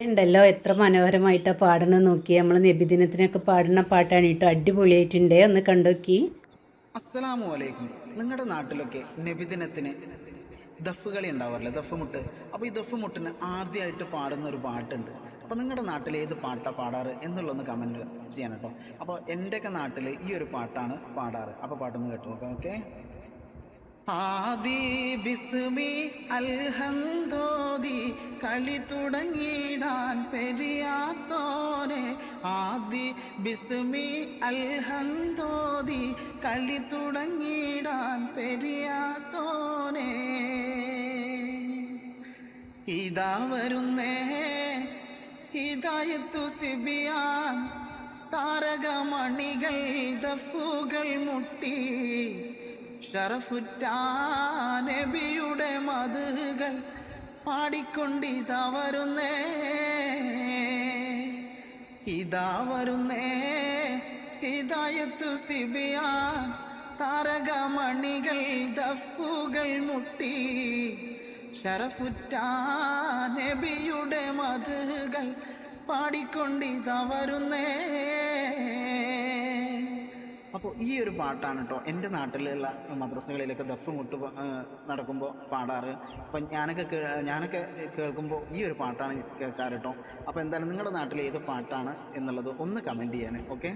ഉണ്ടല്ലോ എത്ര മനോഹരമായിട്ടാണ് പാടുന്നത് നോക്കി. നമ്മൾ നബിദിനത്തിനൊക്കെ പാടുന്ന പാട്ടാണ് കേട്ടോ. അടിപൊളിയായിട്ടുണ്ട്, ഒന്ന് കണ്ടോക്കി. അസ്സലാമു അലൈക്കും. നിങ്ങളുടെ നാട്ടിലൊക്കെ നബിദിനത്തിന് ദഫ് കളി ഉണ്ടാവാറില്ലേ, ദഫ് മുട്ട്. അപ്പോൾ ഈ ദഫ് മുട്ടിന് ആദ്യമായിട്ട് പാടുന്ന ഒരു പാട്ടുണ്ട്. അപ്പോൾ നിങ്ങളുടെ നാട്ടിൽ ഏത് പാട്ടാണ് പാടാറ് എന്നുള്ളതൊന്ന് കമൻറ്റ് ചെയ്യാൻ കേട്ടോ. അപ്പോൾ എൻ്റെയൊക്കെ നാട്ടിൽ ഈ ഒരു പാട്ടാണ് പാടാറ്. അപ്പോൾ പാട്ടൊന്ന് കേട്ടോ നോക്കാം. ഓക്കെ. ആദി ബിസ്മി അൽഹംദോദി കളി തുടങ്ങിടാൻ പെരിയാത്തോനെ. ആദി ബിസ്മി അൽഹംദോദി കളി തുടങ്ങിടാൻ പെരിയാത്തോനെ. ഇതാ വരുന്നേ ഹിദായത്തു സിബിയാൻ, താരകമണികൾ ദഫുകൾ മുട്ടി, ഷറഫുറ്റ നബിയുടെ മധുകൾ പാടിക്കൊണ്ടിതാ വരുന്നേ. ഇതാ വരുന്നേ ഹിദായത്തു സിബിയാൻ, താരകമണികൾ ദഫുകൾ മുട്ടി, ഷറഫുറ്റ നബിയുടെ മധുകൾ പാടിക്കൊണ്ടിതാ വരുന്നേ. അപ്പോൾ ഈ ഒരു പാട്ടാണ് കേട്ടോ എൻ്റെ നാട്ടിലുള്ള മദ്രസകളിലൊക്കെ ദഫ് മുട്ട് നടക്കുമ്പോൾ പാടാറ്. അപ്പം ഞാനൊക്കെ കേൾക്കുമ്പോൾ ഈ ഒരു പാട്ടാണ് കേൾക്കാറ് കേട്ടോ. അപ്പോൾ എന്തായാലും നിങ്ങളുടെ നാട്ടിൽ ഏത് പാട്ടാണ് എന്നുള്ളത് ഒന്ന് കമൻറ്റ് ചെയ്യാൻ. ഓക്കെ.